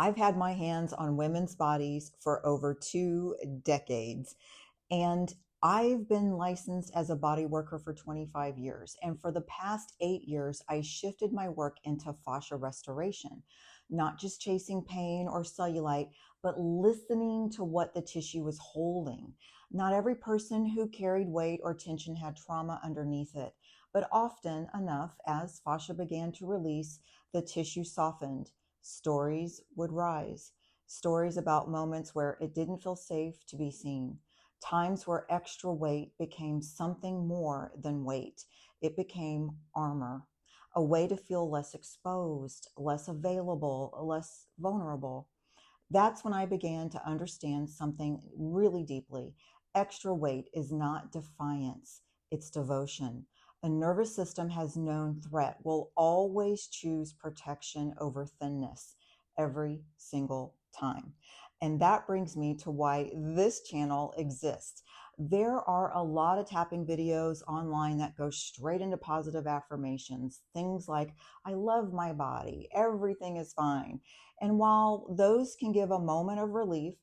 I've had my hands on women's bodies for over 2 decades, and I've been licensed as a body worker for 25 years. And for the past 8 years, I shifted my work into fascia restoration, not just chasing pain or cellulite, but listening to what the tissue was holding. Not every person who carried weight or tension had trauma underneath it, but often enough, as fascia began to release, the tissue softened. Stories would rise. Stories about moments where it didn't feel safe to be seen. Times where extra weight became something more than weight. It became armor, a way to feel less exposed, less available, less vulnerable. That's when I began to understand something really deeply. Extra weight is not defiance, it's devotion. A nervous system has known threat will always choose protection over thinness every single time. And that brings me to why this channel exists. There are a lot of tapping videos online that go straight into positive affirmations. Things like, I love my body, everything is fine. And while those can give a moment of relief,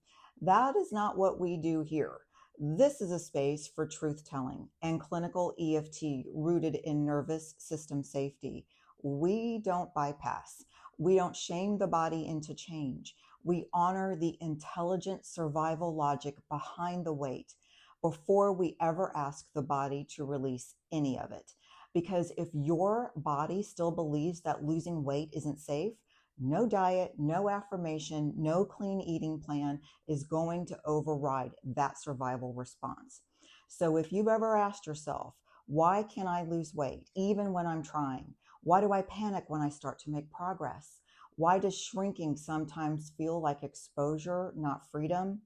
that is not what we do here. This is a space for truth telling and clinical EFT rooted in nervous system safety. We don't bypass. We don't shame the body into change. We honor the intelligent survival logic behind the weight before we ever ask the body to release any of it. Because if your body still believes that losing weight isn't safe, no diet, no affirmation, no clean eating plan is going to override that survival response. So if you've ever asked yourself, why can't I lose weight even when I'm trying? Why do I panic when I start to make progress? Why does shrinking sometimes feel like exposure, not freedom?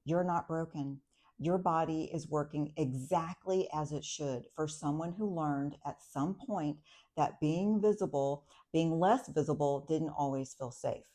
You're not broken. Your body is working exactly as it should for someone who learned at some point that being visible, being less visible, didn't always feel safe.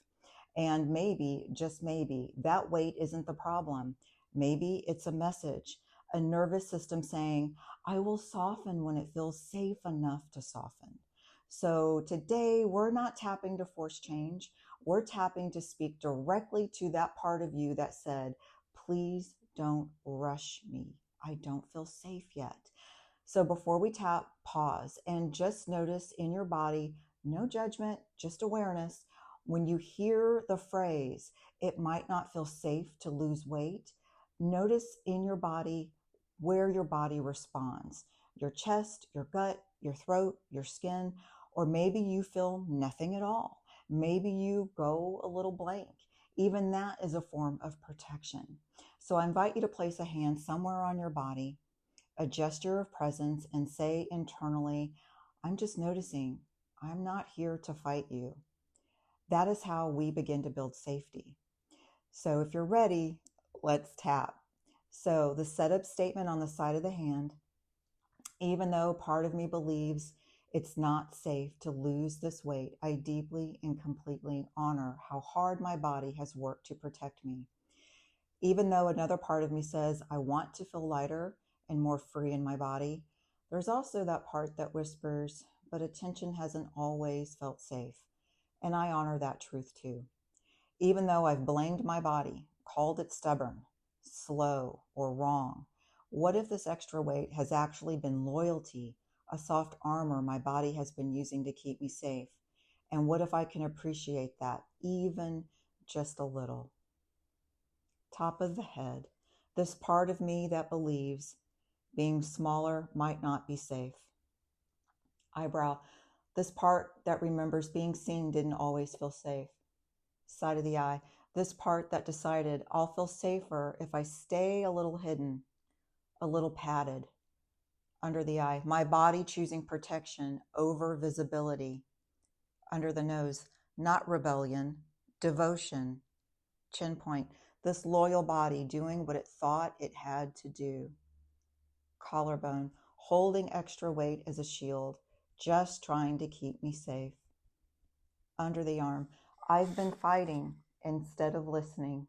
And maybe, just maybe, that weight isn't the problem. Maybe it's a message, a nervous system saying, I will soften when it feels safe enough to soften. So today, we're not tapping to force change. We're tapping to speak directly to that part of you that said, please don't rush me. I don't feel safe yet. So before we tap, pause and just notice in your body, no judgment, just awareness. When you hear the phrase, it might not feel safe to lose weight, notice in your body where your body responds. Your chest, your gut, your throat, your skin, or maybe you feel nothing at all. Maybe you go a little blank. Even that is a form of protection. So I invite you to place a hand somewhere on your body, a gesture of presence, and say internally, I'm just noticing. I'm not here to fight you. That is how we begin to build safety. So if you're ready, let's tap. So the setup statement on the side of the hand, even though part of me believes it's not safe to lose this weight, I deeply and completely honor how hard my body has worked to protect me. Even though another part of me says I want to feel lighter and more free in my body, there's also that part that whispers, but attention hasn't always felt safe. And I honor that truth too. Even though I've blamed my body, called it stubborn, slow, or wrong, what if this extra weight has actually been loyalty, a soft armor my body has been using to keep me safe? And what if I can appreciate that even just a little? Top of the head, this part of me that believes being smaller might not be safe. Eyebrow, this part that remembers being seen didn't always feel safe. Side of the eye, this part that decided I'll feel safer if I stay a little hidden, a little padded. Under the eye, my body choosing protection over visibility. Under the nose, not rebellion, devotion. Chin point, this loyal body doing what it thought it had to do. Collarbone, holding extra weight as a shield, just trying to keep me safe. Under the arm, I've been fighting instead of listening.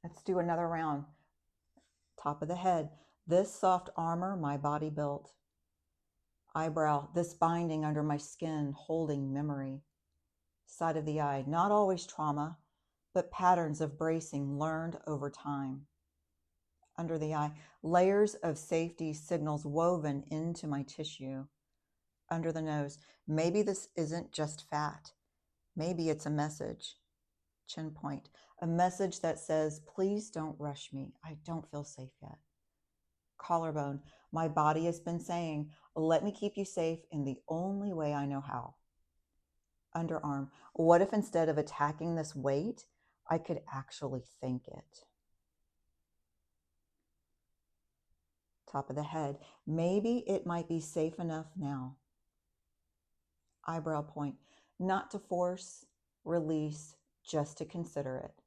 Let's do another round. Top of the head, this soft armor my body built. Eyebrow, this binding under my skin holding memory. Side of the eye, not always trauma, but patterns of bracing learned over time. Under the eye, layers of safety signals woven into my tissue. Under the nose, maybe this isn't just fat. Maybe it's a message. Chin point, a message that says, please don't rush me. I don't feel safe yet. Collarbone, my body has been saying, let me keep you safe in the only way I know how. Underarm, what if instead of attacking this weight, I could actually think it? Top of the head, maybe it might be safe enough now. Eyebrow point, not to force, release, just to consider it.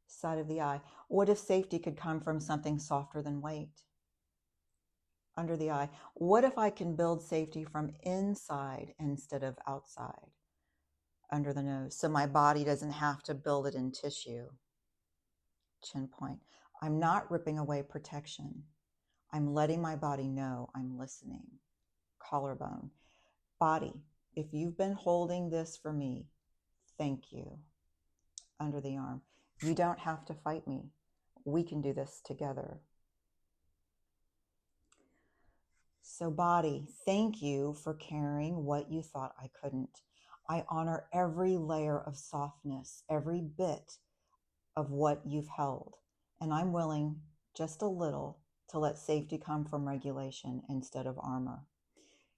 Side of the eye, what if safety could come from something softer than weight? Under the eye, what if I can build safety from inside instead of outside? Under the nose, so my body doesn't have to build it in tissue. Chin point, I'm not ripping away protection. I'm letting my body know I'm listening. Collarbone, body, if you've been holding this for me, thank you. Under the arm, you don't have to fight me. We can do this together. So body, thank you for carrying what you thought I couldn't. I honor every layer of softness, every bit of what you've held. And I'm willing, just a little, to let safety come from regulation instead of armor.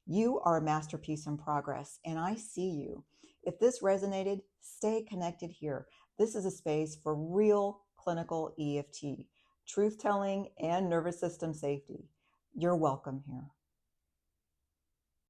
You are a masterpiece in progress, and I see you. If this resonated, stay connected here. This is a space for real clinical EFT, truth-telling, and nervous system safety. You're welcome here.